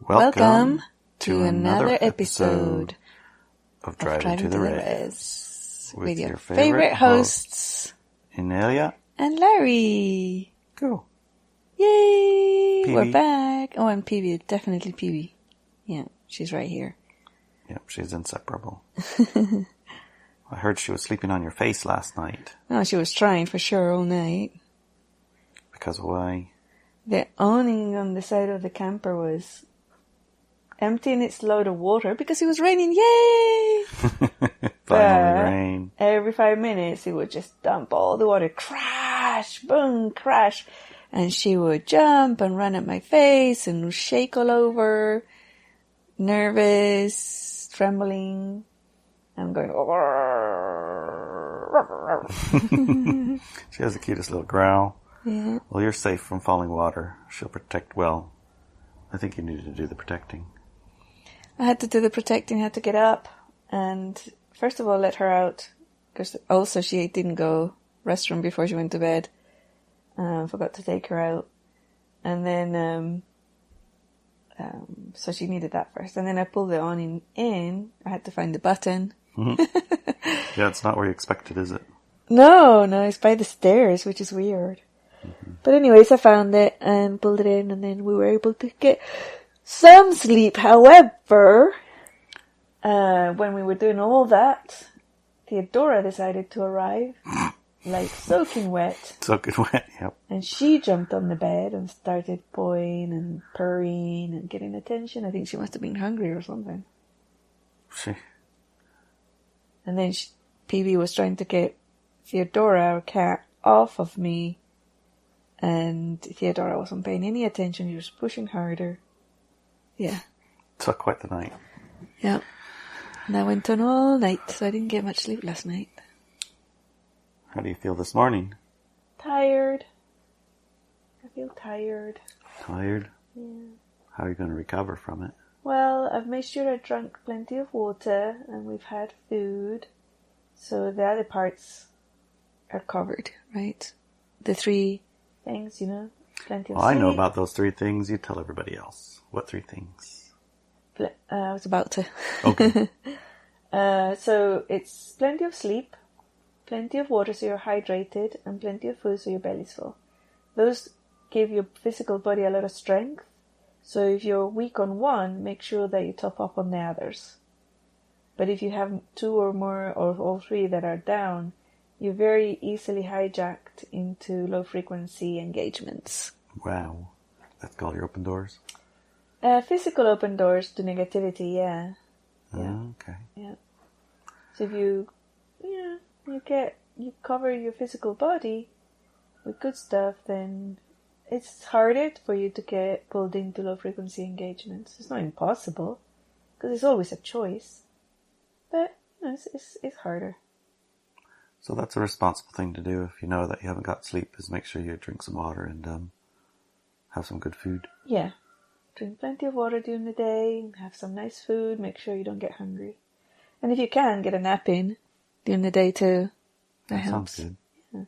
Welcome to another episode of Driving to the Res with your favorite hosts, Inelia and Larry. Cool. Yay! Peewee. We're back. Oh, and Peewee, definitely Peewee. Yeah, she's right here. Yep, she's inseparable. I heard she was sleeping on your face last night. Oh, she was trying for sure all night. Because why? The awning on the side of the camper was emptying its load of water because it was raining. Yay! Finally rain. Every 5 minutes it would just dump all the water. Crash! Boom! Crash! And she would jump and run at my face and shake all over. Nervous, trembling. I'm going... She has the cutest little growl. Yeah. Well, you're safe from falling water. She'll protect well. I think you needed to do the protecting. I had to do the protecting, had to get up and first of all let her out because also she didn't go restroom before she went to bed. Forgot to take her out. And then, so she needed that first. And then I pulled the awning in. I had to find the button. Mm-hmm. Yeah, it's not where you expected, is it? No, it's by the stairs, which is weird. Mm-hmm. But anyways, I found it and pulled it in and then we were able to get some sleep. However, when we were doing all that, Theodora decided to arrive, like soaking wet. Soaking wet, yep. And she jumped on the bed and started pawing and purring and getting attention. I think she must have been hungry or something. And then Peewee was trying to get Theodora, our cat, off of me. And Theodora wasn't paying any attention. She was pushing harder. Yeah. Took quite the night. Yeah. And I went on all night, so I didn't get much sleep last night. How do you feel this morning? Tired. I feel tired. Tired? Yeah. How are you going to recover from it? Well, I've made sure I drank plenty of water and we've had food. So the other parts are covered, right? The 3 things, plenty of sleep. I know about those 3 things. You tell everybody else. What 3 things? I was about to. Okay. So it's plenty of sleep, plenty of water so you're hydrated, and plenty of food so your belly's full. Those give your physical body a lot of strength. So if you're weak on one, make sure that you top up on the others. But if you have 2 or more or all 3 that are down, you're very easily hijacked into low frequency engagements. Wow. That's called your open doors? Physical open doors to negativity, yeah. Okay. Yeah. So if you cover your physical body with good stuff, then it's harder for you to get pulled into low frequency engagements. It's not impossible, because it's always a choice. But, it's harder. So that's a responsible thing to do if you know that you haven't got sleep, is make sure you drink some water and have some good food. Yeah. Drink plenty of water during the day, have some nice food, make sure you don't get hungry. And if you can, get a nap in during the day too. That helps. Sounds good. Yeah.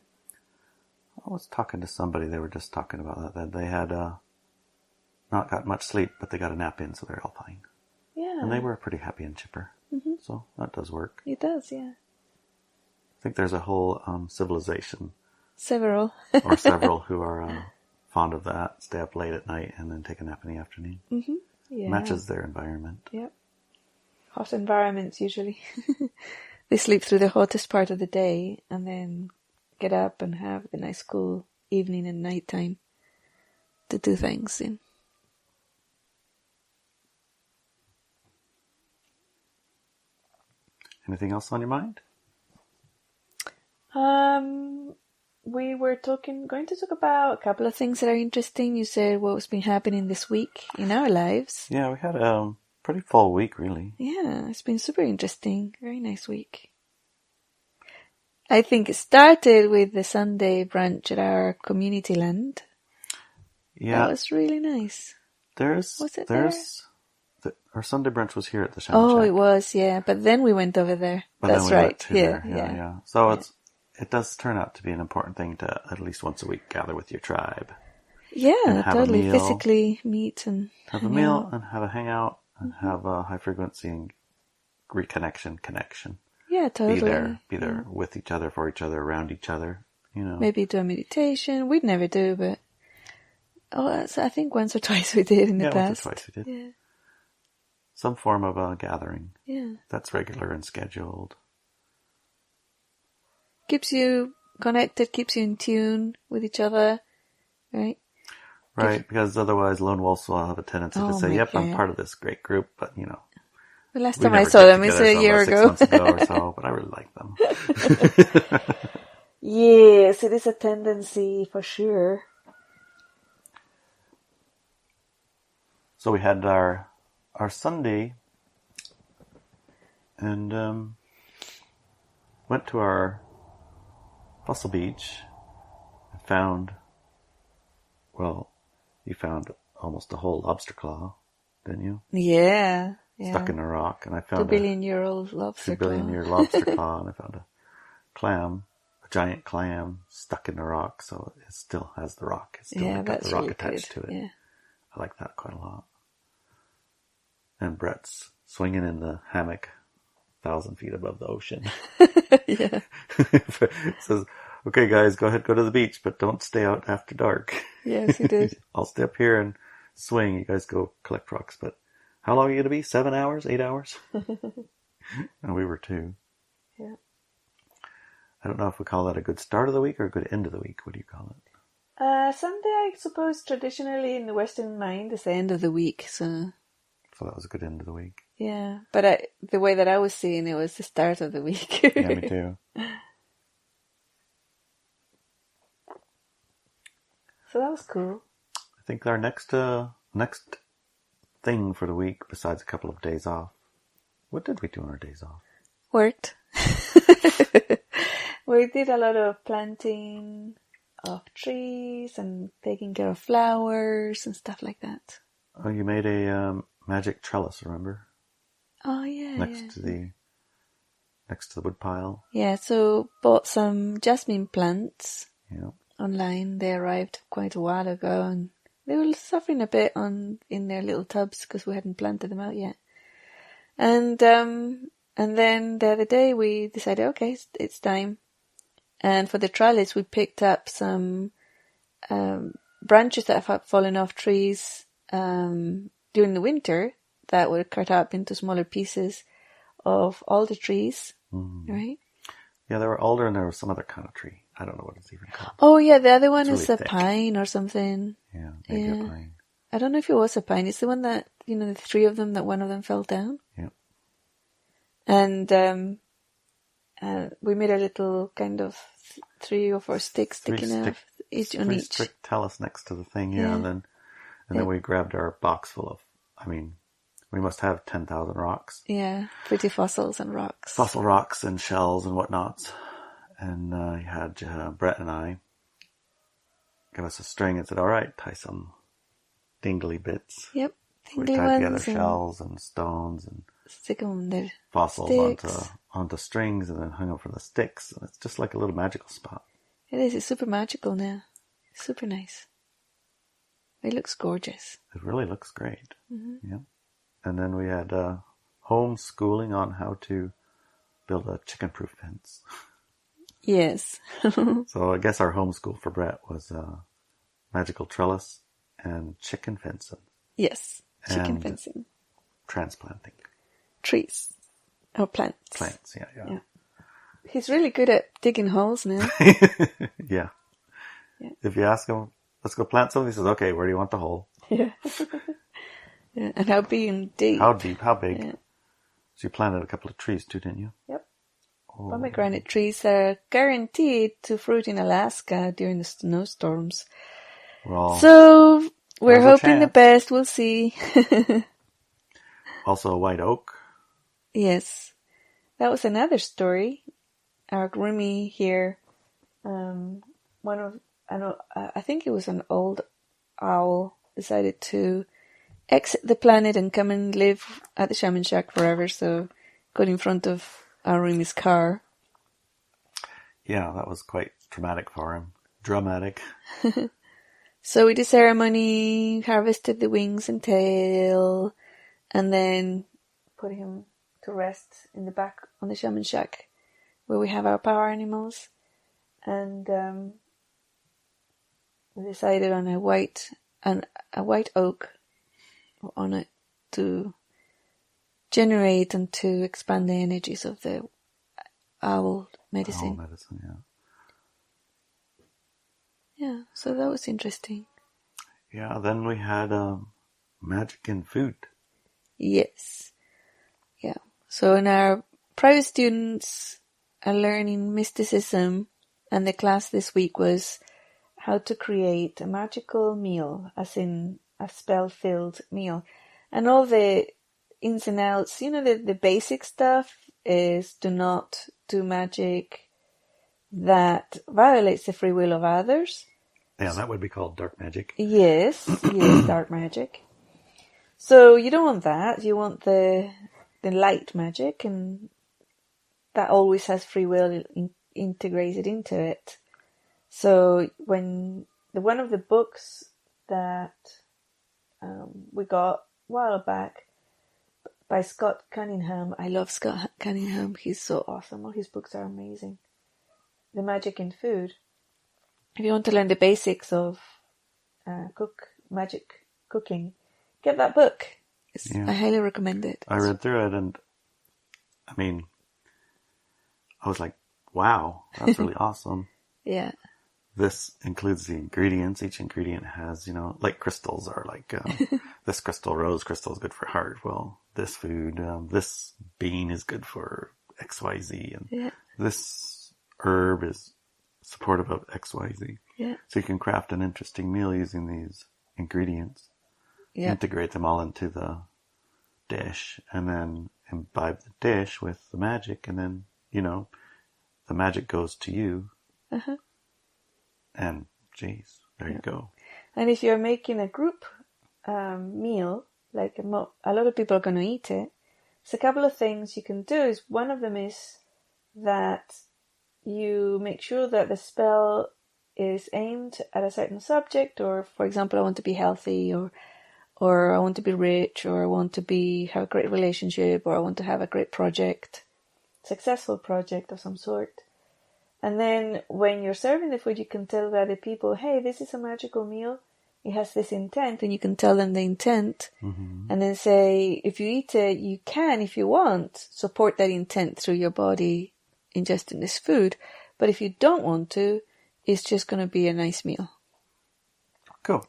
I was talking to somebody, they were just talking about that they had not got much sleep, but they got a nap in, so they're all fine. Yeah. And they were pretty happy and chipper. Mm-hmm. So that does work. It does, yeah. I think there's a whole civilization. Several. Or several who are fond of that. Stay up late at night and then take a nap in the afternoon. Mm-hmm. Yeah. Matches their environment. Yep. Hot environments usually. They sleep through the hottest part of the day and then get up and have the nice cool evening and night time to do things in. Anything else on your mind? We were going to talk about a couple of things that are interesting. You said what's been happening this week in our lives. Yeah, we had a pretty full week, really. Yeah, it's been super interesting. Very nice week. I think it started with the Sunday brunch at our community land. Yeah. That was really nice. Was it there? Our Sunday brunch was here at the Shan Oh, Shack. It was, yeah. But then we went over there. But That's then we right. went to Yeah, there. Yeah. So it does turn out to be an important thing to at least once a week gather with your tribe. Yeah, have totally. a meal, Physically meet and have a meal and have a hangout and have a high frequency and connection. Yeah, totally. Be there with each other, for each other, around each other. Maybe do a meditation. We'd never do, but I think once or twice we did in the past. Once or twice we did. Yeah. Some form of a gathering. Yeah. That's regular and scheduled. Keeps you connected, keeps you in tune with each other, right? Right, because otherwise lone wolves will have a tendency to say, yep, I'm part of this great group, but The last time I saw them was a year ago. 6 months ago or so, but I really like them. Yes, it is a tendency for sure. So we had our Sunday and went to our Fossil Beach and found, you found almost a whole lobster claw, didn't you? Yeah. Stuck in a rock. And I found 2 billion-year-old lobster claw. 2 billion-year lobster claw, and I found a giant clam stuck in the rock, so it still has the rock. It's still got the rock really attached to it. Yeah. I like that quite a lot. And Brett's swinging in the hammock 1,000 feet above the ocean. Yeah. Says, okay guys, go to the beach, but don't stay out after dark. Yes, he did. I'll stay up here and swing. You guys go collect rocks, but how long are you going to be? 7 hours? 8 hours? And we were too. Yeah. I don't know if we call that a good start of the week or a good end of the week. What do you call it? Sunday, I suppose, traditionally in the Western mind is the end of the week. So that was a good end of the week. Yeah, but the way that I was seeing it was the start of the week. Yeah, me too. So that was cool. I think our next thing for the week, besides a couple of days off, what did we do on our days off? Worked. We did a lot of planting of trees and taking care of flowers and stuff like that. Oh, you made a magic trellis, remember? Oh, yeah. Next to the wood pile. Yeah, so bought some jasmine plants online. They arrived quite a while ago, and they were suffering a bit in their little tubs because we hadn't planted them out yet. And then the other day we decided, okay, it's time. And for the trellis, we picked up some branches that have fallen off trees during the winter that were cut up into smaller pieces of alder trees, right? Yeah, there were alder and there was some other kind of tree. I don't know what it's even called. Oh, yeah, the other one it's is really a pine or something. Yeah, maybe a pine. I don't know if it was a pine. It's the one that, the 3 of them, that one of them fell down. Yeah. And we made a little kind of 3 or 4 sticks sticking out each on each. 3 stick trellis next to the thing, and then we grabbed our box full of, we must have 10,000 rocks. Yeah, pretty fossils and rocks. Fossil rocks and shells and whatnots. And you had Brett and I give us a string and said, all right, tie some dingly bits. Yep, we tied together shells and stones and stick them on the fossils onto strings and then hung them from the sticks. And it's just like a little magical spot. It is. It's super magical now. Super nice. It looks gorgeous. It really looks great. Mm-hmm. Yeah. And then we had homeschooling on how to build a chicken-proof fence. Yes. So I guess our homeschool for Brett was magical trellis and chicken fencing. Yes, chicken fencing. Transplanting. Trees. Or plants. Plants, yeah. He's really good at digging holes now. Yeah. If you ask him, let's go plant something, he says, okay, where do you want the hole? Yeah. Yeah. And how big and deep? How deep? How big? Yeah. So you planted a couple of trees too, didn't you? Yep. Pomegranate trees are guaranteed to fruit in Alaska during the snowstorms. Well, so we're hoping the best. We'll see. Also a white oak. Yes. That was another story. Our roomie here, I think it was an old owl, decided to exit the planet and come and live at the shaman shack forever, so got in front of our roomie's car. Yeah, that was quite traumatic for him. Dramatic. So we did ceremony, harvested the wings and tail, and then put him to rest in the back on the shaman shack where we have our power animals. And we decided on a white oak on it to generate and to expand the energies of the owl medicine. Owl medicine, yeah. Yeah, so that was interesting. Yeah, then we had magic in food. Yes. Yeah. So in our private students are learning mysticism, and the class this week was how to create a magical meal, as in a spell-filled meal. And all the ins and outs, the basic stuff is do not do magic that violates the free will of others. Yeah, that would be called dark magic. Yes, dark magic. So you don't want that. You want the light magic, and that always has free will integrated into it. So when one of the books that we got a while back by Scott Cunningham, I love Scott Cunningham. He's so awesome. All his books are amazing. The Magic in Food. If you want to learn the basics of magic cooking, get that book. I highly recommend it. I read through it, and I mean, I was like, wow, that's really awesome. Yeah. This includes the ingredients. Each ingredient has, like crystals are like, this rose crystal is good for heart. Well, this food, this bean is good for XYZ, and this herb is supportive of XYZ. Yeah. So you can craft an interesting meal using these ingredients. Yeah. Integrate them all into the dish, and then imbibe the dish with the magic, and then, the magic goes to you. Uh-huh. And, geez, there you go. And if you're making a group meal, like a lot of people are going to eat it, so a couple of things you can do is, one of them is that you make sure that the spell is aimed at a certain subject, or, for example, I want to be healthy, or I want to be rich, or I want to have a great relationship, or I want to have a great project, successful project of some sort. And then when you're serving the food, you can tell the other people, hey, this is a magical meal. It has this intent, and you can tell them the intent. Mm-hmm. And then say, if you eat it, you can, if you want, support that intent through your body ingesting this food. But if you don't want to, it's just going to be a nice meal. Cool.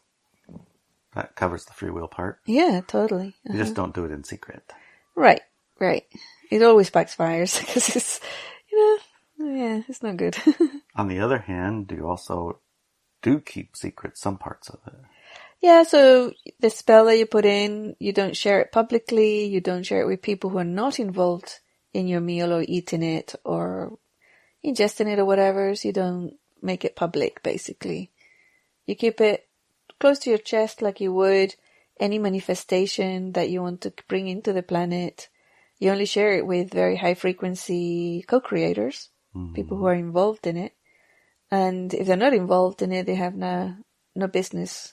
That covers the free will part. Yeah, totally. You just don't do it in secret. Right. It always backfires because it's, it's not good. On the other hand, you also do keep secret some parts of it. Yeah, so the spell that you put in, you don't share it publicly. You don't share it with people who are not involved in your meal or eating it or ingesting it or whatever. So you don't make it public, basically. You keep it close to your chest like you would any manifestation that you want to bring into the planet. You only share it with very high frequency co-creators, people who are involved in it. And if they're not involved in it, they have no business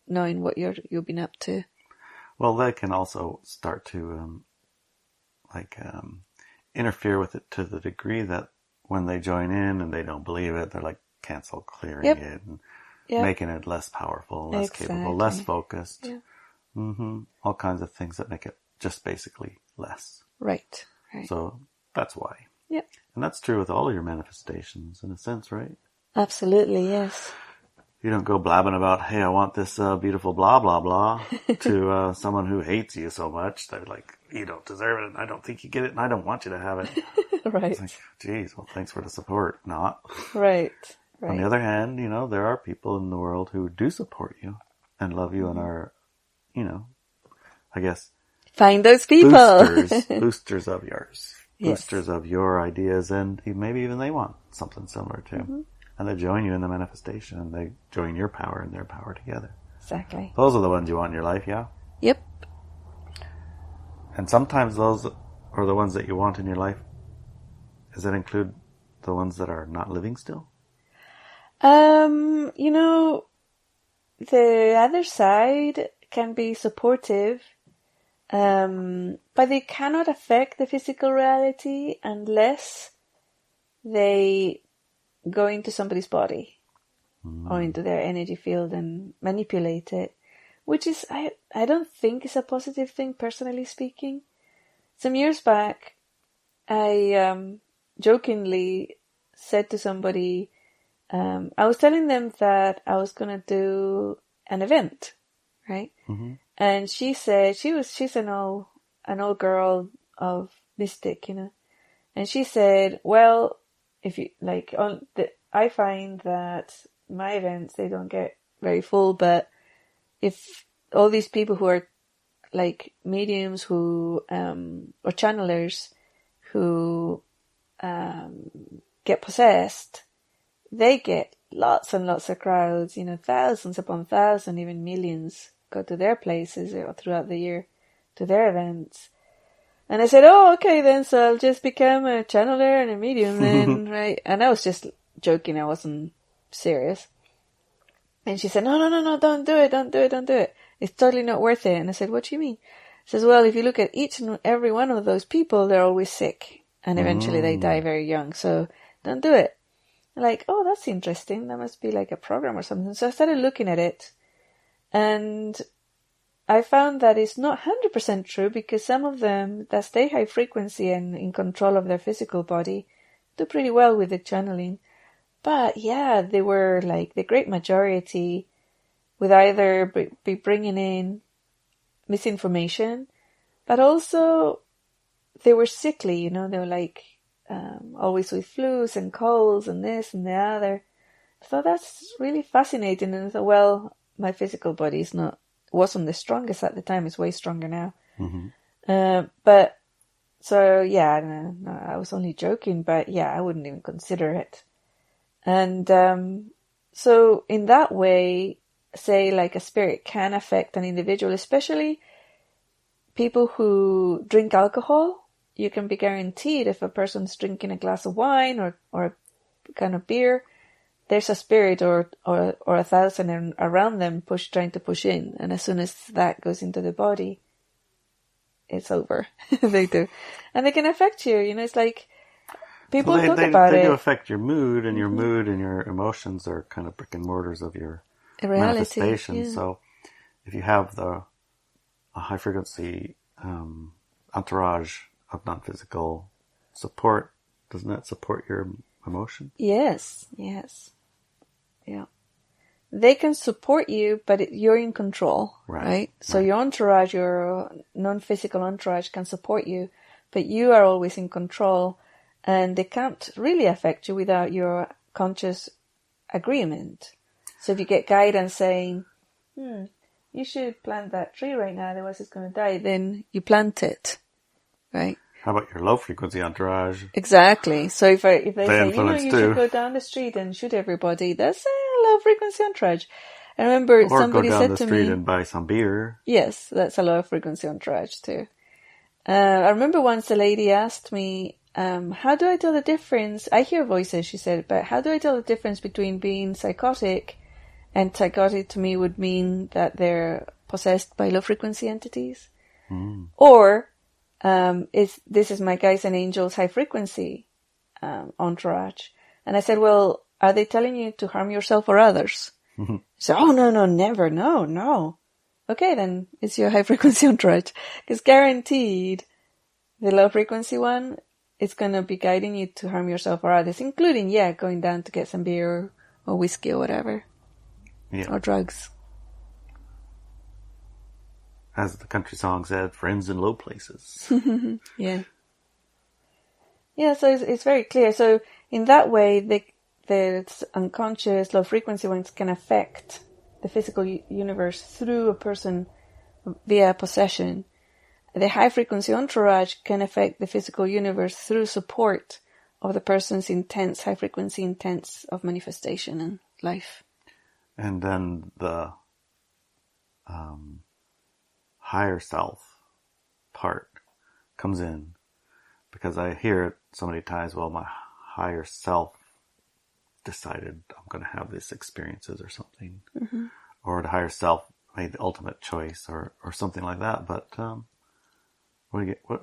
knowing what you've been up to. Well, they can also start to interfere with it to the degree that when they join in and they don't believe it, they're like clearing it and making it less powerful, less capable, less focused. Yeah. Mm-hmm. All kinds of things that make it just basically less. Right. So that's why. Yep. And that's true with all of your manifestations in a sense, right? Absolutely, yes. You don't go blabbing about, hey, I want this beautiful blah, blah, blah to someone who hates you so much. They're like, you don't deserve it, and I don't think you get it, and I don't want you to have it. Right. It's like, geez, well, thanks for the support. Not. Right. On the other hand, there are people in the world who do support you and love you and are, I guess. Find those people. Boosters of yours. Yes. Boosters of your ideas, and maybe even they want something similar too. Mm-hmm. And they join you in the manifestation, and they join your power and their power together. Exactly. Those are the ones you want in your life, yeah? Yep. And sometimes those are the ones that you want in your life. Does that include the ones that are not living still? the other side can be supportive, but they cannot affect the physical reality unless they go into somebody's body or into their energy field and manipulate it, which is, I don't think is a positive thing, personally speaking. Some years back, I jokingly said to somebody, I was telling them that I was going to do an event, right? Mm-hmm. And she said, she's an old girl of mystic, and she said, well, if you I find that my events, they don't get very full, but if all these people who are like mediums who, or channelers who, get possessed, they get lots and lots of crowds, thousands upon thousands, even millions go to their places throughout the year to their events. And I said, oh, okay then, so I'll just become a channeler and a medium then, right? And I was just joking, I wasn't serious. And she said, no, don't do it. It's totally not worth it. And I said, what do you mean? She says, well, if you look at each and every one of those people, they're always sick. And eventually they die very young. So don't do it. Like, oh, that's interesting. That must be like a program or something. So I started looking at it. And I found that it's not 100% true, because some of them that stay high frequency and in control of their physical body do pretty well with the channeling. But yeah, they were like the great majority would either be bringing in misinformation, but also they were sickly, they were like always with flus and colds and this and the other. I thought that's really fascinating, and I thought, well, my physical body wasn't the strongest at the time. It's way stronger now. Mm-hmm. But so yeah, no, I was only joking, but yeah, I wouldn't even consider it. And so in that way, say like a spirit can affect an individual, especially people who drink alcohol. You can be guaranteed if a person's drinking a glass of wine or a kind of beer, there's a spirit or 1,000 around them trying to push in. And as soon as that goes into the body, it's over. They do. And they can affect you. It's like, people talk about it. They do affect your mood, and your mood and your emotions are kind of brick and mortars of your manifestation. Yeah. So if you have a high frequency entourage of non-physical support, doesn't that support your emotion? Yes. Yeah. They can support you, but you're in control, right? So your entourage, your non-physical entourage can support you, but you are always in control. And they can't really affect you without your conscious agreement. So if you get guidance saying, you should plant that tree right now, otherwise it's going to die, then you plant it, right? How about your low frequency entourage? Exactly. So if they say, you should go down the street and shoot everybody, that's a low frequency entourage. I remember somebody said to me, or go down the street and buy some beer. Yes, that's a low frequency entourage too. I remember once a lady asked me, how do I tell the difference? I hear voices, she said, but how do I tell the difference between being psychotic, and psychotic to me would mean that they're possessed by low frequency entities, or this is my guides and angels high frequency entourage. And I said, well, are they telling you to harm yourself or others? She said, oh, no, never, no. Okay, then it's your high frequency entourage, because guaranteed the low frequency one, it's going to be guiding you to harm yourself or others, including, going down to get some beer or whiskey or whatever. Yeah. Or drugs. As the country song said, friends in low places. Yeah. Yeah, so it's very clear. So in that way, the unconscious low frequency ones can affect the physical universe through a person via possession. The high-frequency entourage can affect the physical universe through support of the person's intense, high-frequency intents of manifestation and life. And then the higher self part comes in, because I hear it so many times, well, my higher self decided I'm going to have these experiences or something. Mm-hmm. or the higher self made the ultimate choice, or something like that. But what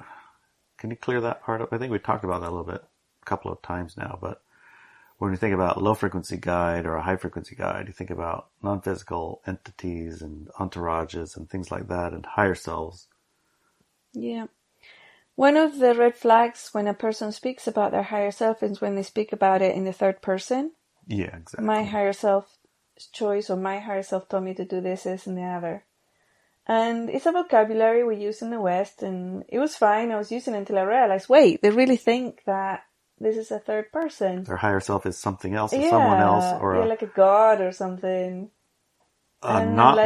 can you clear that part up? I think we talked about that a little bit, a couple of times now. But when you think about a low frequency guide or a high frequency guide, you think about non-physical entities and entourages and things like that, and higher selves. Yeah. One of the red flags when a person speaks about their higher self is when they speak about it in the third person. Yeah, exactly. My higher self choice, or my higher self told me to do this and the other. And it's a vocabulary we use in the West, and it was fine. I was using it until I realized, wait, they really think that this is a third person. Their higher self is something else, or someone else, or like a god or something. Not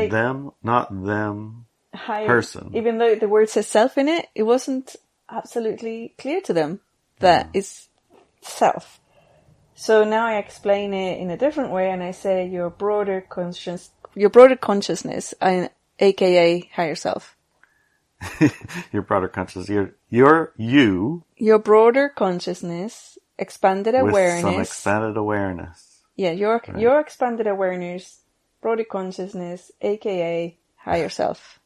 them higher person. Even though the word says self in it, it wasn't absolutely clear to them that it's self. So now I explain it in a different way, and I say your broader consciousness, aka higher self. Your broader consciousness, your broader consciousness, expanded awareness. With some expanded awareness. Yeah, your expanded awareness, broader consciousness, aka higher self.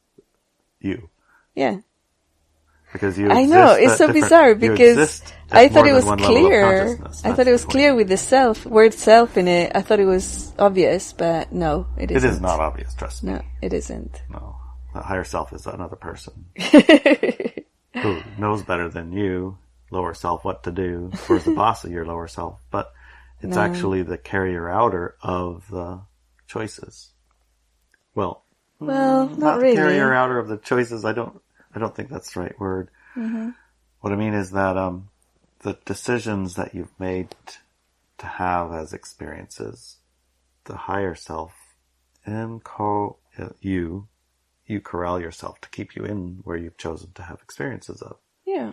You. Yeah. Because you I know, it's so bizarre because I thought it was clear. I thought it was clear with the word self in it. I thought it was obvious, but no, it isn't. It is not obvious, trust me. No, it isn't. No. The higher self is another person who knows better than you, lower self, what to do, or is the boss of your lower self. But it's actually the carrier outer of the choices. Well, not really. The carrier outer of the choices. I don't think that's the right word. Mm-hmm. What I mean is that the decisions that you've made to have as experiences, the higher self, and you corral yourself to keep you in where you've chosen to have experiences of. Yeah.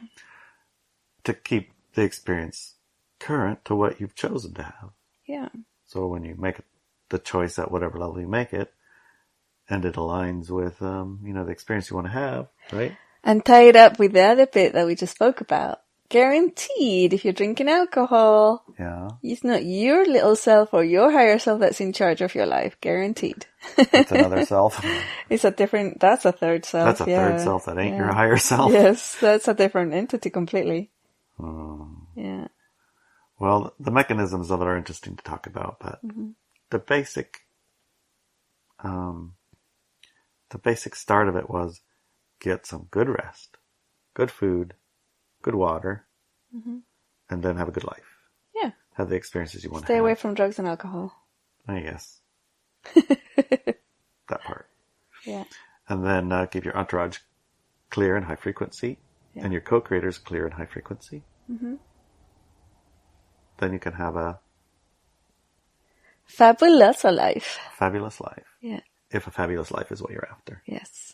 To keep the experience current to what you've chosen to have. Yeah. So when you make the choice at whatever level you make it, and it aligns with, the experience you want to have, right? And tie it up with the other bit that we just spoke about. Guaranteed, if you're drinking alcohol, it's not your little self or your higher self that's in charge of your life. Guaranteed. It's another self. That's a third self. That's a third self that ain't your higher self. Yes, that's a different entity completely. Yeah. Well, the mechanisms of it are interesting to talk about, but the basic start of it was get some good rest, good food, good water, and then have a good life. Yeah. Have the experiences you want to Stay have. away from drugs and alcohol. I guess. That part. Yeah. And then keep your entourage clear and high frequency, and your co-creators clear and high frequency. Mm-hmm. Then you can have a fabulous life. Fabulous life. Yeah. If a fabulous life is what you're after. Yes.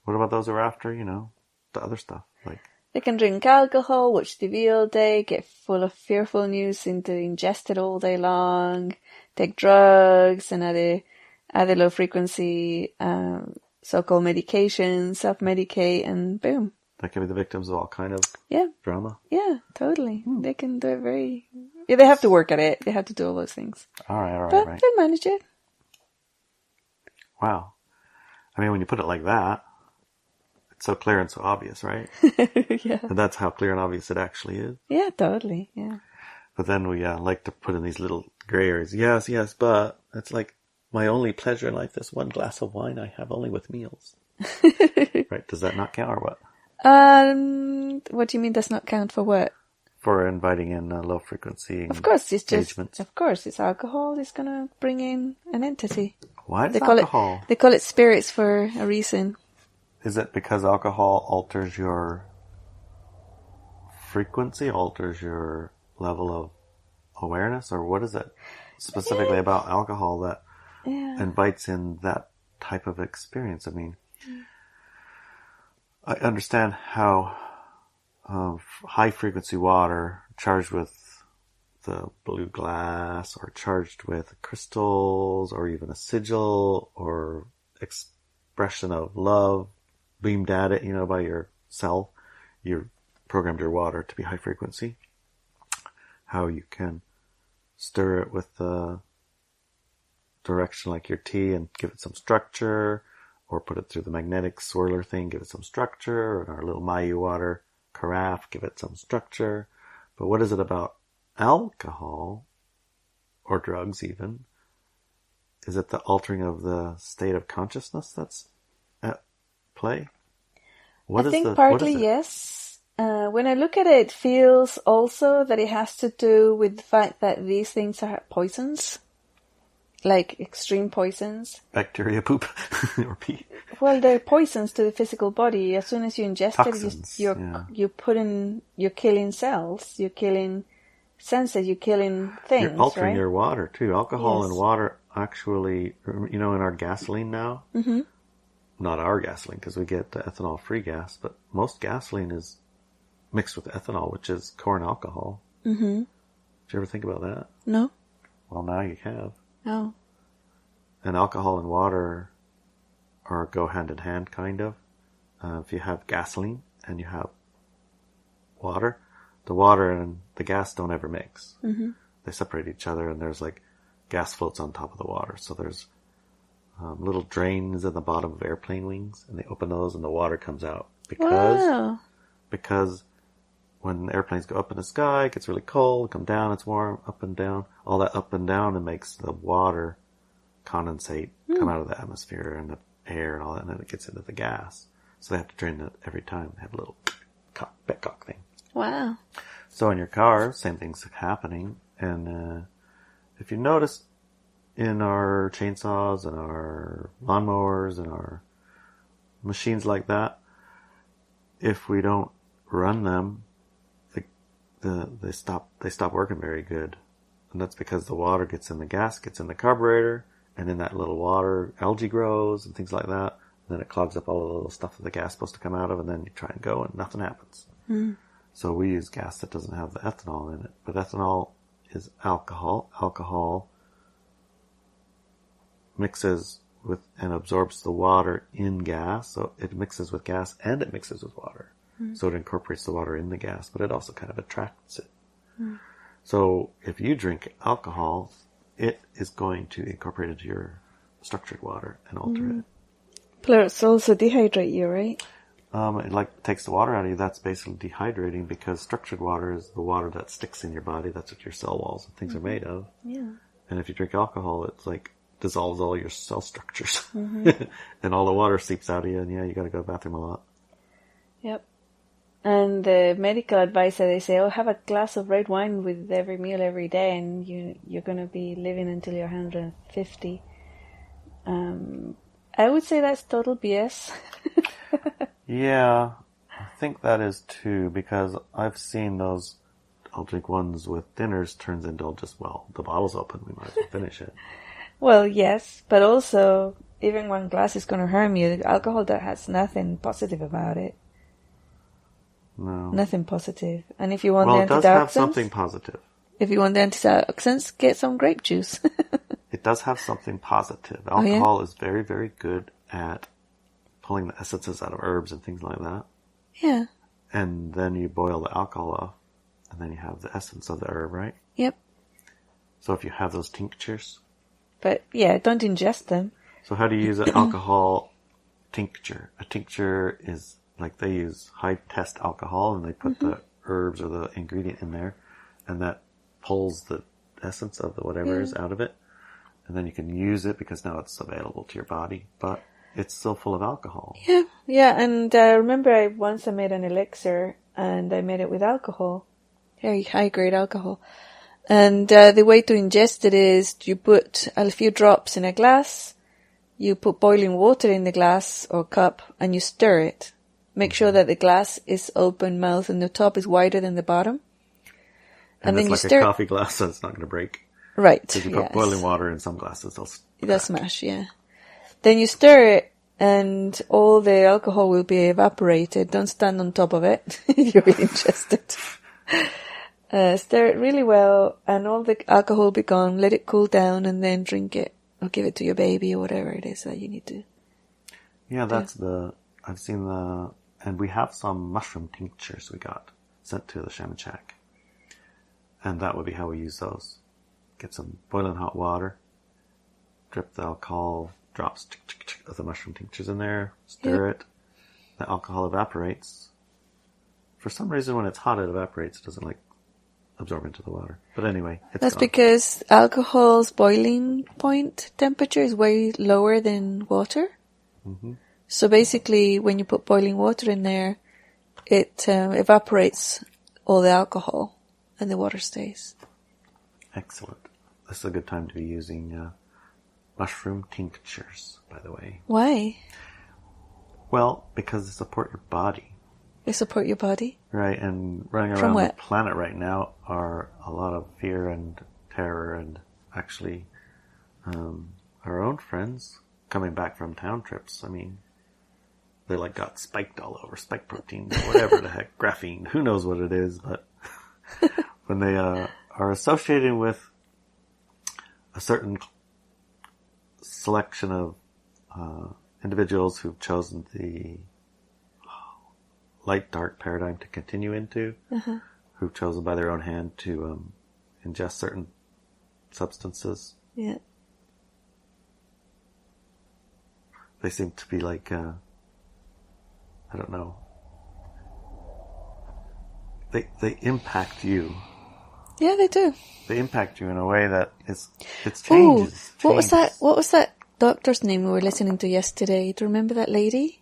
What about those who are after, the other stuff? Like they can drink alcohol, watch TV all day, get full of fearful news, ingest it all day long, take drugs and other low frequency so-called medications, self-medicate, and boom. They can be the victims of all kind of drama. Yeah, totally. They can do it they have to work at it. They have to do all those things. All right. But they manage it. Wow. I mean, when you put it like that, it's so clear and so obvious, right? Yeah. And that's how clear and obvious it actually is. Yeah, totally. Yeah. But then we like to put in these little gray areas. Yes, but it's like my only pleasure in life is one glass of wine I have only with meals. Right? Does that not count or what? What do you mean does not count for what? For inviting in low frequency. Of course, it's alcohol. It's gonna bring in an entity. Why does alcohol? They call it spirits for a reason. Is it because alcohol alters your frequency, alters your level of awareness, or what is it specifically about alcohol that invites in that type of experience? I mean, I understand how high frequency water charged with the blue glass or charged with crystals or even a sigil or expression of love beamed at it, by your cell, you programmed your water to be high frequency. How you can stir it with the direction like your tea and give it some structure, or put it through the magnetic swirler thing, give it some structure, or in our little Mayu water carafe, give it some structure. But what is it about alcohol, or drugs even? Is it the altering of the state of consciousness that's at play? I think partly yes. When I look at it, it feels also that it has to do with the fact that these things are poisons. Like extreme poisons. Bacteria poop or pee. Well, they're poisons to the physical body. As soon as you ingest toxins, you're killing cells, you're killing senses, you're killing things. You're altering right? your water too. Alcohol and water actually, in our gasoline now, not our gasoline because we get ethanol-free gas, but most gasoline is mixed with ethanol, which is corn alcohol. Mm-hmm. Did you ever think about that? No. Well, now you have. Oh. And alcohol and water go hand in hand, kind of. If you have gasoline and you have water, the water and the gas don't ever mix. Mm-hmm. They separate each other, and there's like gas floats on top of the water. So there's little drains at the bottom of airplane wings, and they open those, and the water comes out because when airplanes go up in the sky, it gets really cold, come down, it's warm, up and down. All that up and down, it makes the water condensate, come out of the atmosphere and the air and all that, and then it gets into the gas. So they have to drain it every time. They have a little petcock thing. Wow. So in your car, same thing's happening. And if you notice in our chainsaws and our lawnmowers and our machines like that, if we don't run them, they stop working very good. And that's because the water gets in the gas, gets in the carburetor, and in that little water, algae grows and things like that. And then it clogs up all the little stuff that the gas is supposed to come out of, and then you try and go and nothing happens. So we use gas that doesn't have the ethanol in it. But ethanol is alcohol. Alcohol mixes with and absorbs the water in gas. So it mixes with gas and it mixes with water. So it incorporates the water in the gas, but it also kind of attracts it. So if you drink alcohol, it is going to incorporate into your structured water and alter it. Plus also dehydrate you, right? It takes the water out of you. That's basically dehydrating, because structured water is the water that sticks in your body. That's what your cell walls and things are made of. Yeah. And if you drink alcohol, it's like dissolves all your cell structures. And all the water seeps out of you, and you got to go to the bathroom a lot. Yep. And the medical advice that they say, have a glass of red wine with every meal every day, and you're going to be living until you're 150. I would say that's total BS. Yeah, I think that is too, because I've seen those, I'll drink ones with dinners, turns into just, the bottle's open, we might as well finish it. Well, yes, but also, even one glass is going to harm you. The alcohol that has nothing positive about it. No. Nothing positive. And if you want the antioxidants... Well, it does have something positive. If you want the antioxidants, get some grape juice. It does have something positive. Alcohol is very, very good at pulling the essences out of herbs and things like that. Yeah. And then you boil the alcohol off, and then you have the essence of the herb, right? Yep. So if you have those tinctures... But, yeah, don't ingest them. So how do you use an alcohol tincture? A tincture is... like they use high-test alcohol, and they put the herbs or the ingredient in there, and that pulls the essence of the whatever is out of it. And then you can use it because now it's available to your body, but it's still full of alcohol. Yeah, and I remember I made an elixir, and I made it with alcohol, very high-grade alcohol. And the way to ingest it is you put a few drops in a glass, you put boiling water in the glass or cup, and you stir it. Make sure that the glass is open mouth and the top is wider than the bottom. And then it's like a coffee glass, so it's not going to break. Right. Because you put boiling water in some glasses, they'll smash, yeah. Then you stir it, and all the alcohol will be evaporated. Don't stand on top of it. You will ingest it. Stir it really well, and all the alcohol will be gone. Let it cool down, and then drink it. Or give it to your baby, or whatever it is that you need to. Yeah, I've seen and we have some mushroom tinctures we got sent to the shaman shack. And that would be how we use those. Get some boiling hot water, drip the alcohol drops of the mushroom tinctures in there, stir it, the alcohol evaporates. For some reason, when it's hot, it evaporates. It doesn't like absorb into the water. But anyway, that's gone. Because alcohol's boiling point temperature is way lower than water. Mm-hmm. So basically, when you put boiling water in there, it evaporates all the alcohol and the water stays. Excellent. This is a good time to be using mushroom tinctures, by the way. Why? Well, because they support your body. They support your body? Right, and running around the planet right now are a lot of fear and terror, and actually our own friends coming back from town trips, I mean, they like got spiked all over, spike protein, whatever the heck, graphene, who knows what it is, but when they are associated with a certain selection of individuals who've chosen the light-dark paradigm to continue into, who've chosen by their own hand to ingest certain substances. Yeah. They seem to be like, I don't know. They impact you. Yeah, they do. They impact you in a way that it's changes. Ooh, what was that doctor's name we were listening to yesterday? Do you remember that lady?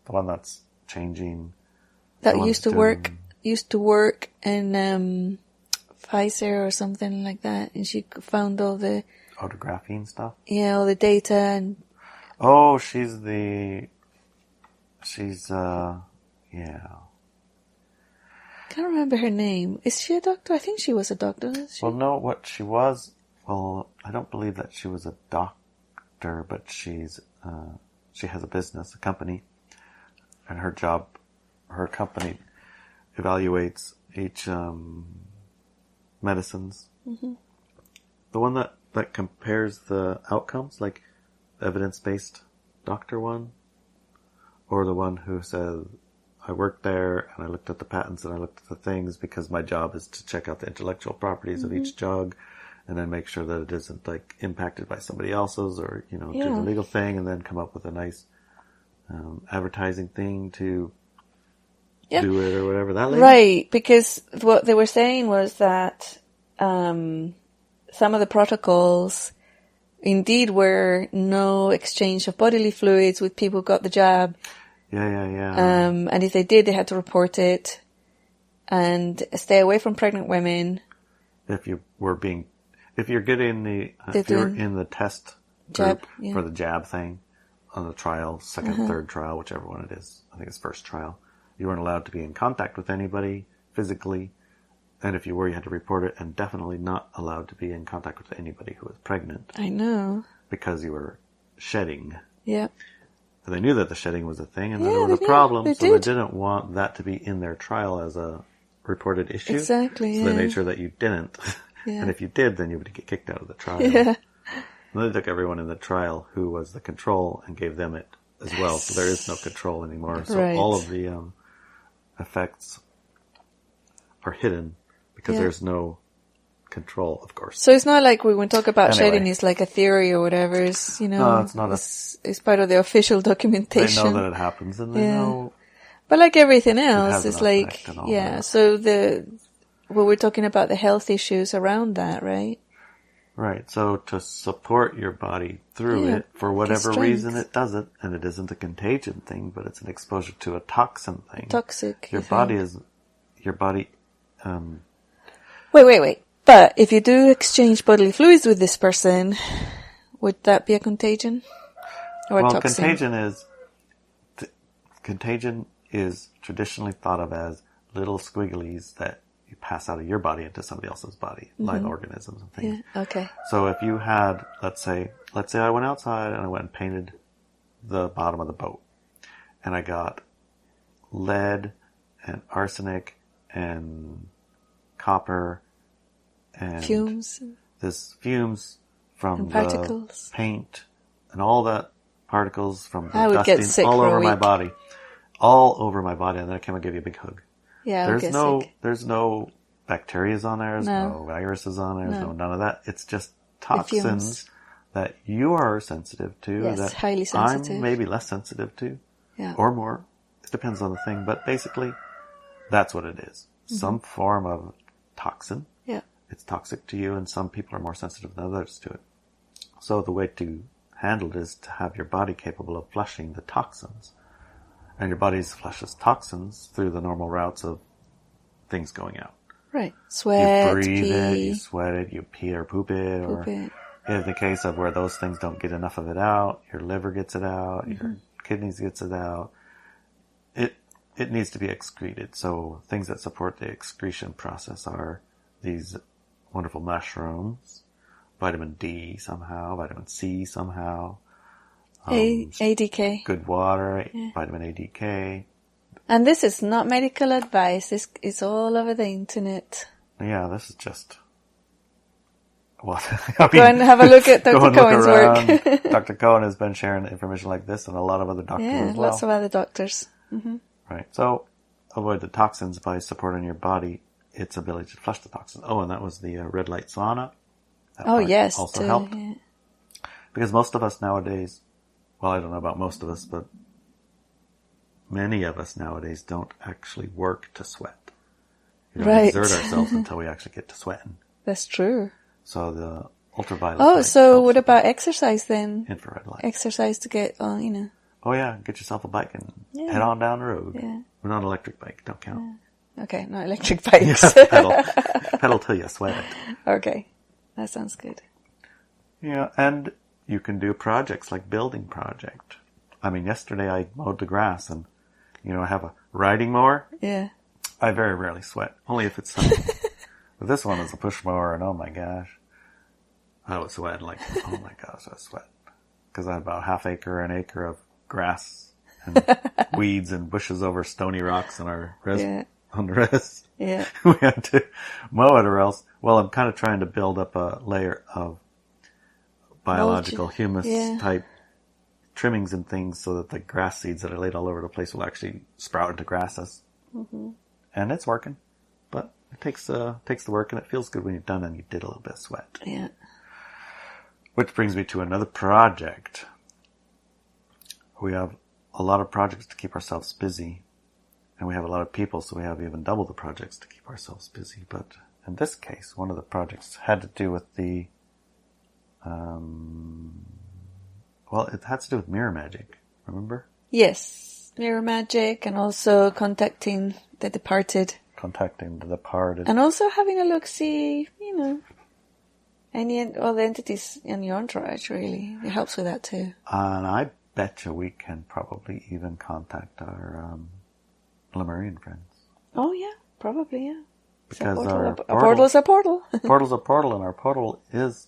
The one that's changing. That used to work in Pfizer or something like that, and she found all the graphene stuff. Yeah, all the data and. Oh, she's yeah. Can't remember her name. Is she a doctor? I think she was a doctor. Is she? Well, no, what she was. Well, I don't believe that she was a doctor, but she has a business, a company. And her company evaluates each medicines. Mm-hmm. The one that compares the outcomes, like the evidence-based doctor one, or the one who says, I worked there and I looked at the patents and I looked at the things because my job is to check out the intellectual properties of each drug and then make sure that it isn't like impacted by somebody else's or, do the legal thing and then come up with a nice advertising thing to do it or whatever. That lady? Right, because what they were saying was that some of the protocols indeed were no exchange of bodily fluids with people who got the jab. Yeah. And if they did, they had to report it and stay away from pregnant women. If you're getting if you're in the test group for the jab thing on the trial, second, third trial, whichever one it is, I think it's first trial, you weren't allowed to be in contact with anybody physically. And if you were, you had to report it, and definitely not allowed to be in contact with anybody who was pregnant. I know. Because you were shedding. Yeah. And they knew that the shedding was a thing, and that there was a problem, they didn't want that to be in their trial as a reported issue. Exactly, So they made sure that you didn't. Yeah. And if you did, then you would get kicked out of the trial. Yeah. And they took everyone in the trial who was the control and gave them it as well. So there is no control anymore. So all of the effects are hidden because there's no control, of course. So it's not like when we talk about shedding, it's like a theory or whatever. It's, no, it's not. It's part of the official documentation. They know that it happens, and they know. But like everything else, it's like that. So we're talking about the health issues around that, right? Right. So to support your body through it, for whatever reason it does it, and it isn't a contagion thing, but it's an exposure to a toxin thing. Toxic. Your body. Wait. But if you do exchange bodily fluids with this person, would that be a contagion? Or a toxin? Contagion is traditionally thought of as little squigglies that you pass out of your body into somebody else's body, live organisms and things. Yeah, okay. So if you had, let's say I went outside and I went and painted the bottom of the boat, and I got lead and arsenic and copper and fumes. There's fumes from particles. The paint and all that particles from the I would dusting get sick all for over a week. my body. All over my body, and then I came and give you a big hug. Yeah, there's sick. no bacterias on there, there's no viruses on there, there's no none of that. It's just toxins that you are sensitive to. Yes, that highly sensitive. I'm maybe less sensitive to. Yeah. Or more. It depends on the thing. But basically, that's what it is. Mm-hmm. Some form of toxin. Yeah. It's toxic to you, and some people are more sensitive than others to it. So the way to handle it is to have your body capable of flushing the toxins. And your body flushes toxins through the normal routes of things going out. Right. Sweat, you breathe pee. it, you sweat it, you pee or poop it. Or in the case of where those things don't get enough of it out, your liver gets it out, your kidneys gets it out. It needs to be excreted. So things that support the excretion process are these wonderful mushrooms, vitamin D somehow, vitamin C somehow. ADK. Good water, vitamin ADK. And this is not medical advice. This is all over the internet. Yeah, this is just... What? Go and have a look at Dr. Cohen's work. Dr. Cohen has been sharing information like this and a lot of other doctors as well. Lots of other doctors. Mm-hmm. Right. So, avoid the toxins by supporting your body, its ability to flush the toxins. Oh, and that was the red light sauna. That yes. Also helped. Yeah. Because most of us nowadays, well, I don't know about most of us, but many of us nowadays don't actually work to sweat. We don't exert ourselves until we actually get to sweating. That's true. So the ultraviolet light. So what about exercise then? Infrared light. Exercise to get on, Oh yeah, get yourself a bike and head on down the road. Yeah. But not an electric bike, don't count. Yeah. Okay, not electric bikes. Pedal till you sweat it. Okay, that sounds good. Yeah, and you can do projects like building project. I mean, yesterday I mowed the grass and, I have a riding mower. Yeah. I very rarely sweat, only if it's sunny. But this one is a push mower and oh my gosh. I was sweating like, oh my gosh, I sweat. Because I had about an acre of grass and weeds and bushes over stony rocks on our on the res. Yeah. We had to mow it or else, I'm kind of trying to build up a layer of biological humus type trimmings and things so that the grass seeds that are laid all over the place will actually sprout into grasses. Mm-hmm. And it's working. But it takes the work and it feels good when you're done and you did a little bit of sweat. Yeah. Which brings me to another project. We have a lot of projects to keep ourselves busy. And we have a lot of people, so we have even double the projects to keep ourselves busy. But in this case, one of the projects had to do with the... it had to do with mirror magic, remember? Yes, mirror magic and also contacting the departed. And also having a look-see, all the entities in your entourage, really. It helps with that too. And I bet you we can probably even contact our Lemurian friends. Oh yeah, probably, yeah. Because a portal is a portal. Portal's a portal, and our portal is,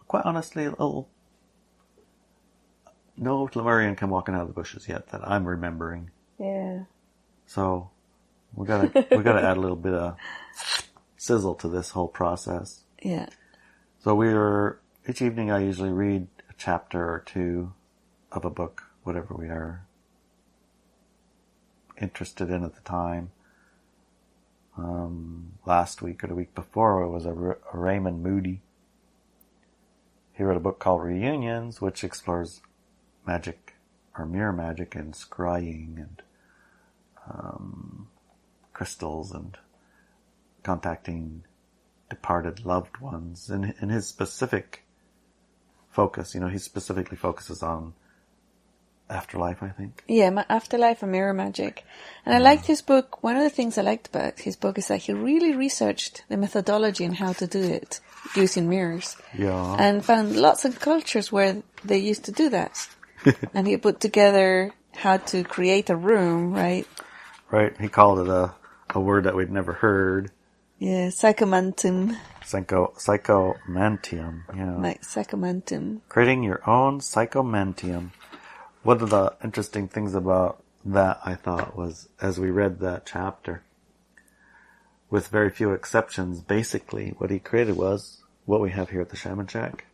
quite honestly, no Lemurian come walking out of the bushes yet that I'm remembering. Yeah. So we gotta add a little bit of sizzle to this whole process. Yeah. So each evening I usually read a chapter or two of a book, whatever we are interested in at the time. Last week or the week before it was a Raymond Moody. He wrote a book called Reunions, which explores magic or mirror magic and scrying and crystals and contacting departed loved ones. And in his specific focus, he specifically focuses on afterlife, I think. Yeah, afterlife and mirror magic. And I liked his book. One of the things I liked about his book is that he really researched the methodology and how to do it using mirrors. Yeah. And found lots of cultures where they used to do that. And he put together how to create a room, right? Right. He called it a word that we'd never heard. Yeah, psychomanteum. Psychomanteum, yeah. Like psychomanteum. Creating your own psychomanteum. One of the interesting things about that, I thought, was as we read that chapter, with very few exceptions, basically what he created was what we have here at the Shaman Shack,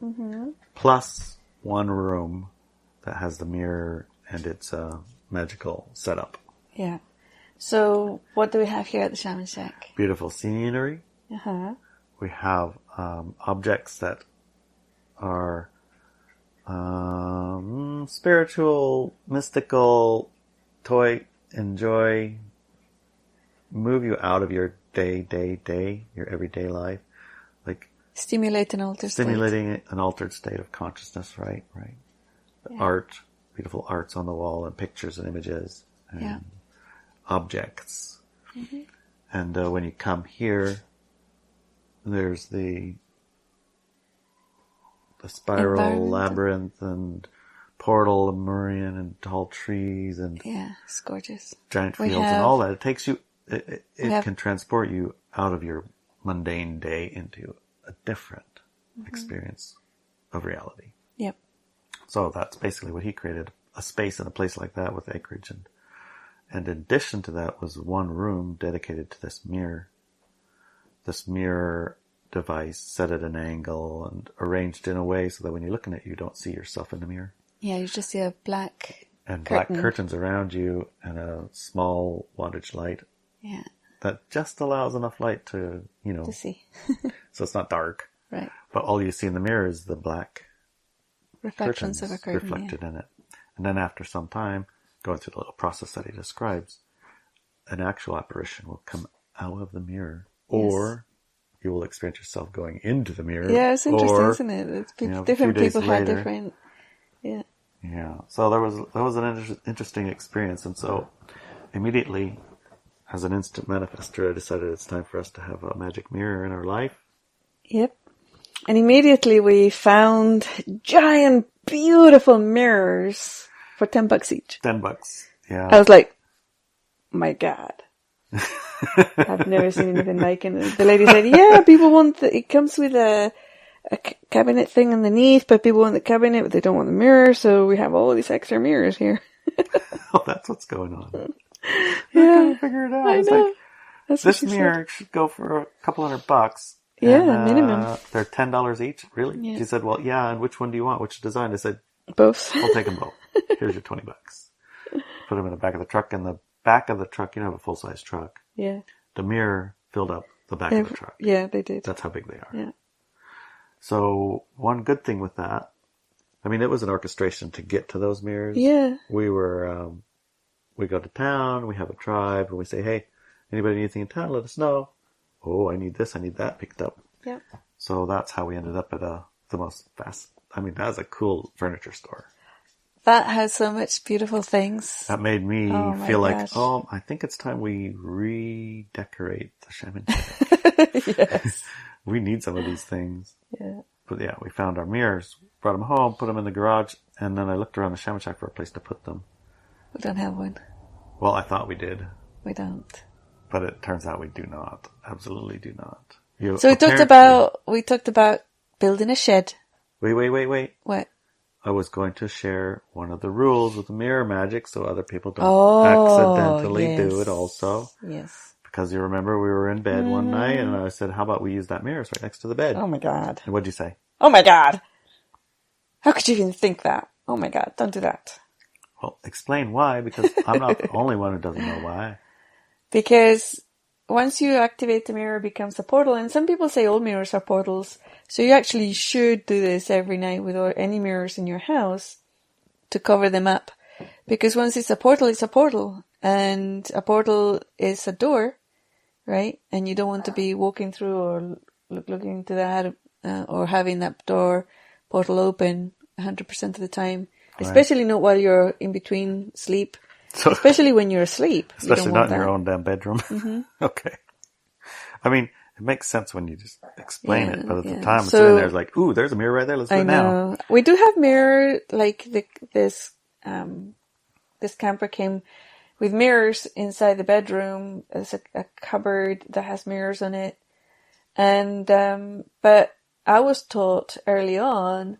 plus one room that has the mirror and its magical setup. Yeah. So what do we have here at the Shaman Shack? Beautiful scenery. Uh-huh. We have objects that are spiritual, mystical, toy, enjoy, move you out of your your everyday life. Like stimulating an altered state of consciousness, right? The art, beautiful arts on the wall, and pictures and images, and objects. Mm-hmm. And when you come here, there's the spiral labyrinth and portal and Murian and tall trees and it's gorgeous. Giant fields and all that. It takes you. It can transport you out of your mundane day into a different experience of reality. Yep. So that's basically what he created, a space in a place like that with acreage. And in addition to that was one room dedicated to this mirror. This mirror device set at an angle and arranged in a way so that when you're looking at it, you don't see yourself in the mirror. Yeah, you just see a black and curtain. Black curtains around you and a small wattage light. Yeah. That just allows enough light to, to see. So it's not dark. Right. But all you see in the mirror is the black reflections of a curtain reflected in it. And then after some time, going through the little process that he describes, an actual apparition will come out of the mirror, or you will experience yourself going into the mirror. Yeah, it's interesting, isn't it? It's different people had different. Yeah. Yeah. So that was an interesting experience, and so immediately, as an instant manifestor, I decided it's time for us to have a magic mirror in our life. Yep. And immediately we found giant, beautiful mirrors for $10 each. $10, yeah. I was like, my God. I've never seen anything like it. The lady said, yeah, people want it comes with a cabinet thing underneath, but people want the cabinet, but they don't want the mirror, so we have all these extra mirrors here. Oh, that's what's going on. Yeah. I figure it out. I know. Like, this mirror should go for $200. Yeah, and, minimum. They're $10 each? Really? Yeah. She said, well, yeah, and which one do you want? Which design? I said, both. I'll take them both. Here's your $20. Put them in the back of the truck. In the back of the truck, you have a full-size truck. Yeah. The mirror filled up the back of the truck. Yeah, they did. That's how big they are. Yeah. So one good thing with that, I mean, it was an orchestration to get to those mirrors. Yeah. We go to town, we have a tribe, and we say, hey, anybody need anything in town, let us know. Oh, I need this, I need that picked up. Yeah. So that's how we ended up at that's a cool furniture store. That has so much beautiful things. That made me feel like, I think it's time we redecorate the shaman chair. Yes. We need some of these things. Yeah. But yeah, we found our mirrors, brought them home, put them in the garage, and then I looked around the shaman shack for a place to put them. We don't have one. Well, I thought we did. We don't. But it turns out we do not. Absolutely do not. So we talked about building a shed. Wait. What? I was going to share one of the rules with mirror magic so other people don't accidentally do it also. Yes. Because you remember we were in bed one night and I said, how about we use that mirror? It's right next to the bed. Oh my God. And what'd you say? Oh my God. How could you even think that? Oh my God, don't do that. Well, explain why, because I'm not the only one who doesn't know why. Because once you activate the mirror, it becomes a portal. And some people say all mirrors are portals. So you actually should do this every night with any mirrors in your house to cover them up. Because once it's a portal, it's a portal. And a portal is a door, right? And you don't want to be walking through or looking into that or having that portal open 100% of the time. Right. Especially not while you're in between sleep. So, especially when you're asleep. Especially not in your own damn bedroom. Mm-hmm. Okay. I mean, it makes sense when you just explain it, but at the time it's in there, it's like, ooh, there's a mirror right there, let's do it now. We do have mirror, like this camper came with mirrors inside the bedroom. There's a cupboard that has mirrors on it. And, but I was taught early on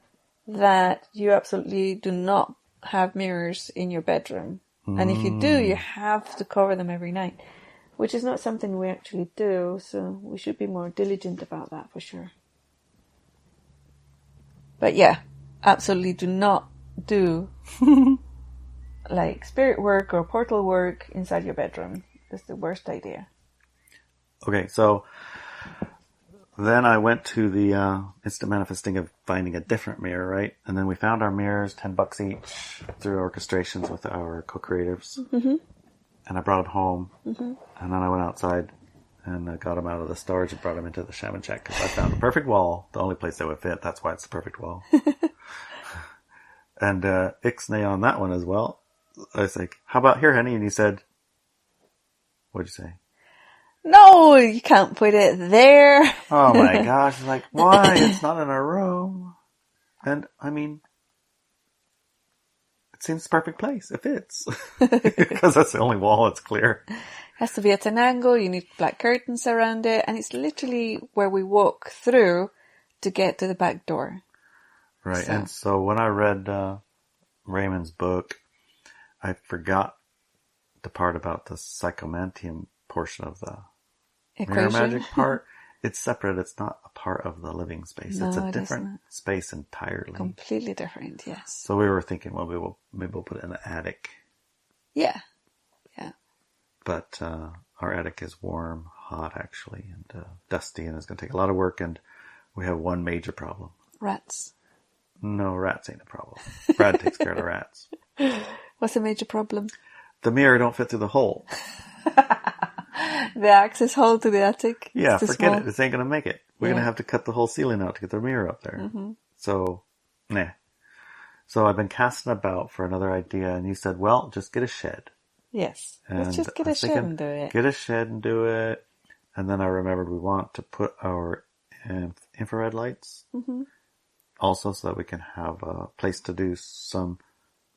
that you absolutely do not have mirrors in your bedroom. And if you do, you have to cover them every night, which is not something we actually do. So we should be more diligent about that for sure. But yeah, absolutely do not do like spirit work or portal work inside your bedroom. That's the worst idea. Okay, so then I went to the instant manifesting of finding a different mirror, right? And then we found our mirrors, $10 each, through orchestrations with our co-creatives. Mm-hmm. And I brought them home. Mm-hmm. And then I went outside and I got them out of the storage and brought them into the shaman shack because I found the perfect wall, the only place that would fit. That's why it's the perfect wall. And Ixnay on that one as well. I was like, how about here, honey? And he said, what'd you say? No, you can't put it there. Oh my gosh. It's like, why? It's not in our room. And I mean, it seems the perfect place. It fits. Because that's the only wall that's clear. It has to be at an angle. You need black curtains around it. And it's literally where we walk through to get to the back door. Right. So. And so when I read Raymond's book, I forgot the part about the Psychomanteum portion of the mirror magic part. It's separate. It's not a part of the living space. No, it's a different space entirely. Completely different, yes. So we were thinking, well, maybe we'll put it in the attic. Yeah. Yeah. But our attic is warm, hot actually, and dusty, and it's going to take a lot of work, and we have one major problem. Rats. No, rats ain't a problem. Brad takes care of the rats. What's the major problem? The mirror don't fit through the hole. The access hole to the attic? Yeah, forget it. This ain't going to make it. We're going to have to cut the whole ceiling out to get the mirror up there. Mm-hmm. So, nah. So I've been casting about for another idea, and you said, well, just get a shed. Yes. And let's just get a shed and do it. Get a shed and do it. And then I remembered we want to put our infrared lights also so that we can have a place to do some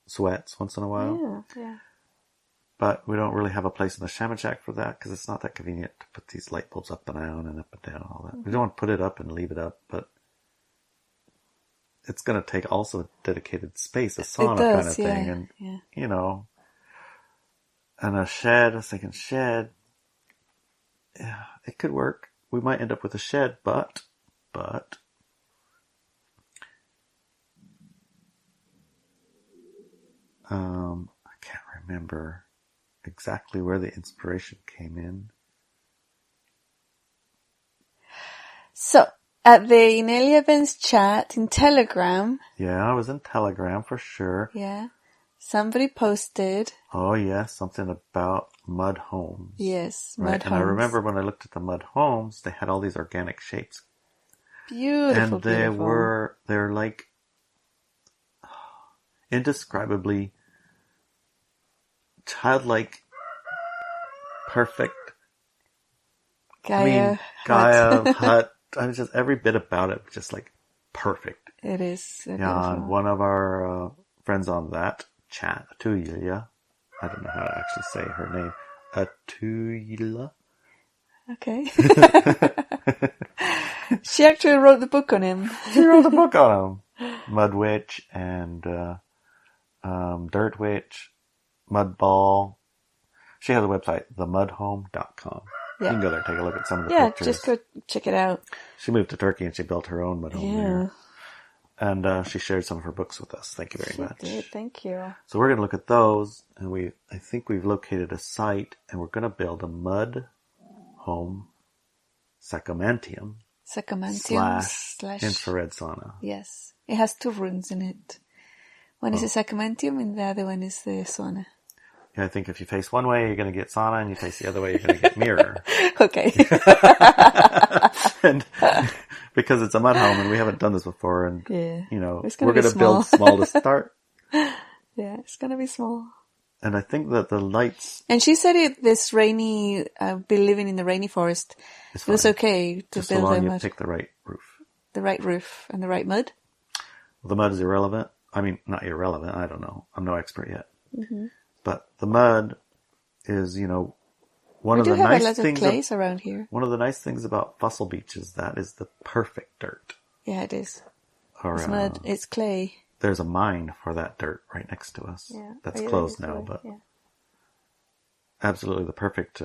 sweats once in a while. Yeah, yeah. But we don't really have a place in the shaman shack for that because it's not that convenient to put these light bulbs up and down and up and down and all that. We don't want to put it up and leave it up, but it's going to take also a dedicated space, a sauna kind of thing. And, you know, and a shed, I was thinking shed, yeah, it could work. We might end up with a shed, but I can't remember exactly where the inspiration came in. So, at the Inelia Benz chat in Telegram. Yeah, I was in Telegram for sure. Yeah. Somebody posted. Oh, yes, something about mud homes. Yes, right? mud homes. And I remember when I looked at the mud homes, they had all these organic shapes. Beautiful, and they're like indescribably childlike, perfect. Gaia hut. I mean, just every bit about it, just like perfect. It is. Yeah, and one of our friends on that chat, Inelia, I don't know how to actually say her name. Inelia. Okay. She actually wrote the book on him. She wrote the book on him. Mud Witch and Dirt Witch, Mud Ball. She has a website, themudhome.com. Yeah. You can go there and take a look at some of the pictures. Yeah, just go check it out. She moved to Turkey and she built her own mud home there. And she shared some of her books with us. Thank you very much. She did. Thank you. So we're going to look at those, and I think we've located a site, and we're going to build a mud home Psychomanteum. / infrared sauna. Yes. It has 2 rooms in it. One is the Psychomanteum and the other one is the sauna. Yeah, I think if you face one way, you're going to get sauna, and you face the other way, you're going to get mirror. Okay. And because it's a mud home, and we haven't done this before, and you know, we're going to build small to start. Yeah, it's going to be small. And I think that the lights... And she said this rainy, be living in the rainy forest, it was okay to just build so long a mud. You pick the right roof. The right roof and the right mud? Well, the mud is irrelevant. I mean, not irrelevant. I don't know. I'm no expert yet. Mm-hmm. But the mud is, you know, one of the nice things clays around here. One of the nice things about Fossil Beach is that is the perfect dirt. Yeah, it is. It's mud. It's clay. There's a mine for that dirt right next to us. Yeah, that's closed now, but absolutely the perfect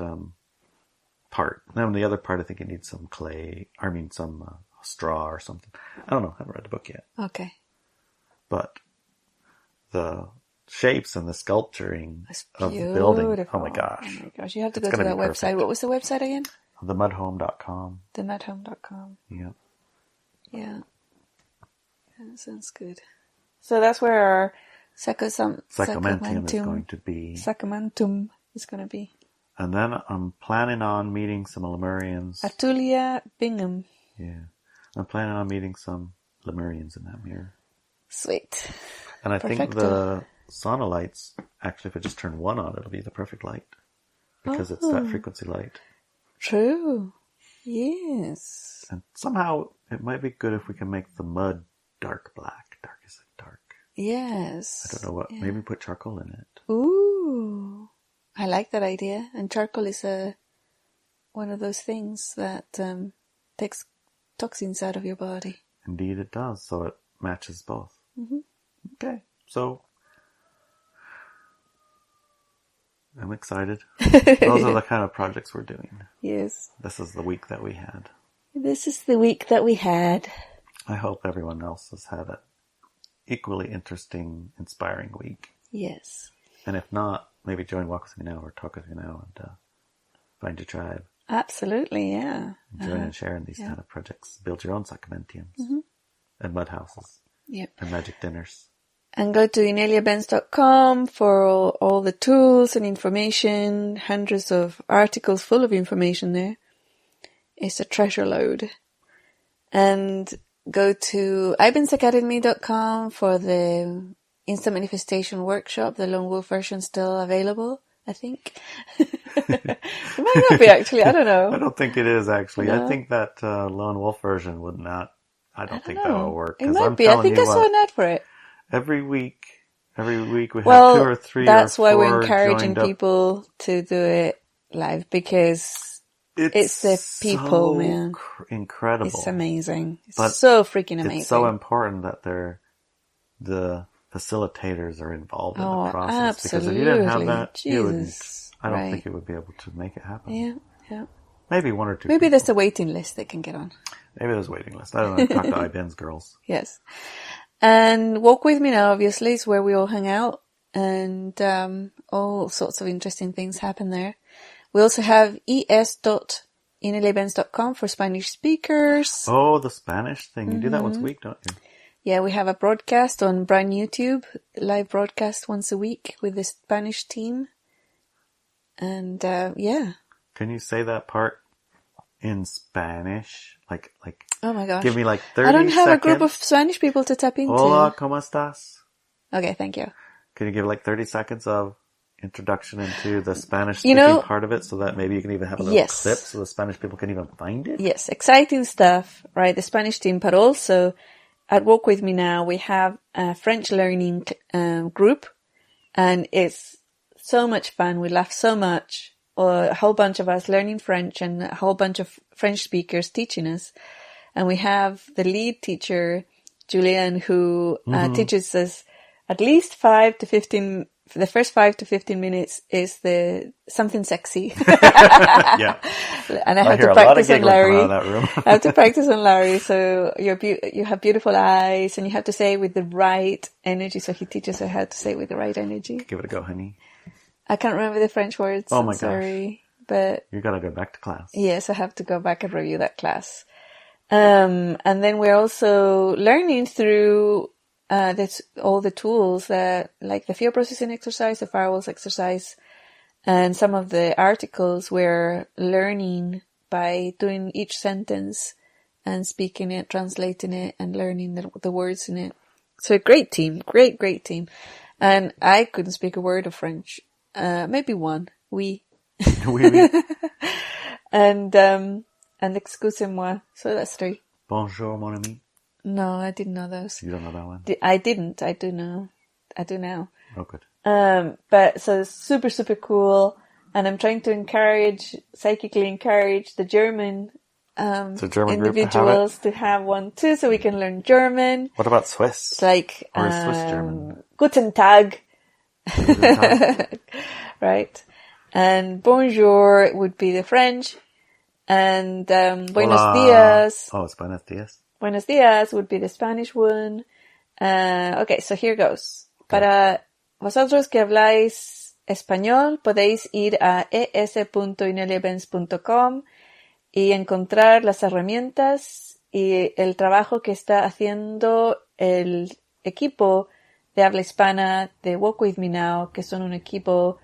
part. Now, the other part, I think it needs some clay. I mean, some straw or something. I don't know. I haven't read the book yet. Okay. But the shapes and the sculpturing of the building. Oh my gosh. You have to go to that website. What was the website again? Themudhome.com. Themudhome.com. Yep. Yeah. That sounds good. So that's where our Psychomanteum is going to be. Psychomanteum is going to be. And then I'm planning on meeting some Lemurians. Atulia Bingham. Yeah. I'm planning on meeting some Lemurians in that mirror. Sweet. And I think the sauna lights, actually, if I just turn one on, it'll be the perfect light. Because it's that frequency light. True. Yes. And somehow it might be good if we can make the mud dark black. Dark is like dark. Yes. I don't know what. Yeah. Maybe put charcoal in it. Ooh. I like that idea. And charcoal is one of those things that takes toxins out of your body. Indeed it does. So it matches both. Mm-hmm. Okay. So I'm excited. Those are the kind of projects we're doing. Yes. This is the week that we had. This is the week that we had. I hope everyone else has had an equally interesting, inspiring week. Yes. And if not, maybe join Walk With Me Now or Talk With Me Now and find your tribe. Absolutely, yeah. Join and share in these kind of projects. Build your own psychomanteums and mud houses and magic dinners. And go to ineliabenz.com for all the tools and information. Hundreds of articles full of information there. It's a treasure load. And go to ibensacademy.com for the Instant Manifestation Workshop. The Lone Wolf version still available, I think. It might not be, actually. I don't know. I don't think it is, actually. No. I think that Lone Wolf version would not. I don't think that will work. It might be. I think I saw an ad for it. Every week we have 2 or 3 that's or 4 why we're encouraging people to do it live, because it's the people, so man. Incredible. It's amazing. It's so freaking amazing. It's so important that the facilitators are involved in the process. Absolutely. Because if you didn't have that, Jesus. I don't think you would be able to make it happen. Yeah. Maybe 1 or 2 Maybe people. there's a waiting list they can get on. Maybe there's a waiting list. I don't know. Talk to Benz girls. Yes. And Walk With Me Now, obviously, is where we all hang out. And all sorts of interesting things happen there. We also have es.ineliabenz.com for Spanish speakers. Oh, the Spanish thing. You do that once a week, don't you? Yeah, we have a broadcast on brand YouTube, live broadcast once a week with the Spanish team. And, yeah. Can you say that part in Spanish? Like, oh my gosh. Give me like 30 seconds. I don't have a group of Spanish people to tap into. Hola, ¿cómo estás? Okay, thank you. Can you give like 30 seconds of introduction into the Spanish speaking part of it, so that maybe you can even have a little clip so the Spanish people can even find it? Yes, exciting stuff, right? The Spanish team, but also at Walk With Me Now, we have a French learning group, and it's so much fun. We laugh so much. A whole bunch of us learning French and a whole bunch of French speakers teaching us. And we have the lead teacher, Julian, who teaches us at least 5 to 15. The first 5 to 15 minutes is something sexy. Yeah. And I have to practice on Larry. I have to practice on Larry. So you have beautiful eyes, and you have to say it with the right energy. So he teaches us how to say it with the right energy. Give it a go, honey. I can't remember the French words. Oh my gosh. Sorry. But you gotta go back to class. Yes, I have to go back and review that class. And then we're also learning through all the tools that, like the fear processing exercise, the firewalls exercise, and some of the articles we're learning by doing each sentence and speaking it, translating it, and learning the words in it. So a great team, great team. And I couldn't speak a word of French. Maybe one. Oui. Oui. And excusez-moi. So that's 3. Bonjour, mon ami. No, I didn't know those. You don't know that one? I didn't. I do know. I do now. Oh, good. But so super, super cool. And I'm trying to psychically encourage the German, individuals to have one too, so we can learn German. What about Swiss? It's like, or Swiss German? Guten Tag. Right. And bonjour would be the French. And, buenos dias. Oh, it's buenos dias. Buenos dias would be the Spanish one. Okay, so here goes. Para vosotros que habláis español, podéis ir a es.ineliabenz.com y encontrar las herramientas y el trabajo que está haciendo el equipo de habla hispana de Walk With Me Now, que son un equipo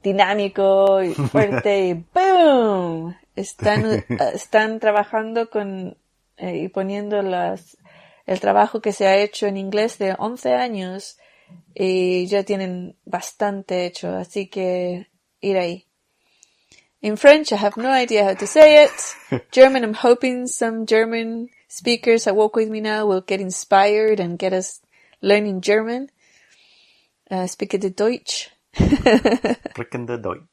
dinámico y fuerte y ¡boom! Están trabajando con y poniendo el trabajo que se ha hecho en inglés de 11 años y ya tienen bastante hecho, así que ir ahí. In French, I have no idea how to say it. German, I'm hoping some German speakers at Walk With Me Now will get inspired and get us learning German. Spreken de Deutsch. Spreken de Deutsch.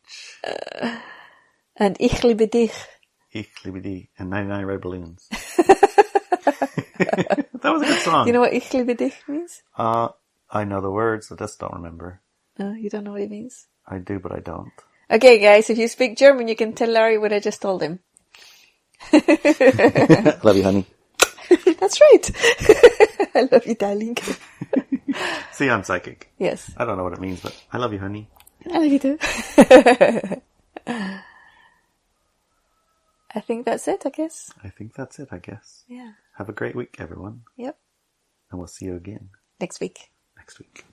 And ich liebe dich. Ich liebe dich. And 99 Red Balloons. That was a good song. You know what ich liebe dich means? I know the words, I just don't remember. No, you don't know what it means? I do, but I don't. Okay, guys, if you speak German, you can tell Larry what I just told him. Love you, honey. That's right. I love you, darling. See, I'm psychic. Yes. I don't know what it means, but I love you, honey. I love you too. I think that's it, I guess. I think that's it, I guess. Yeah. Have a great week, everyone. Yep. And we'll see you again. Next week. Next week.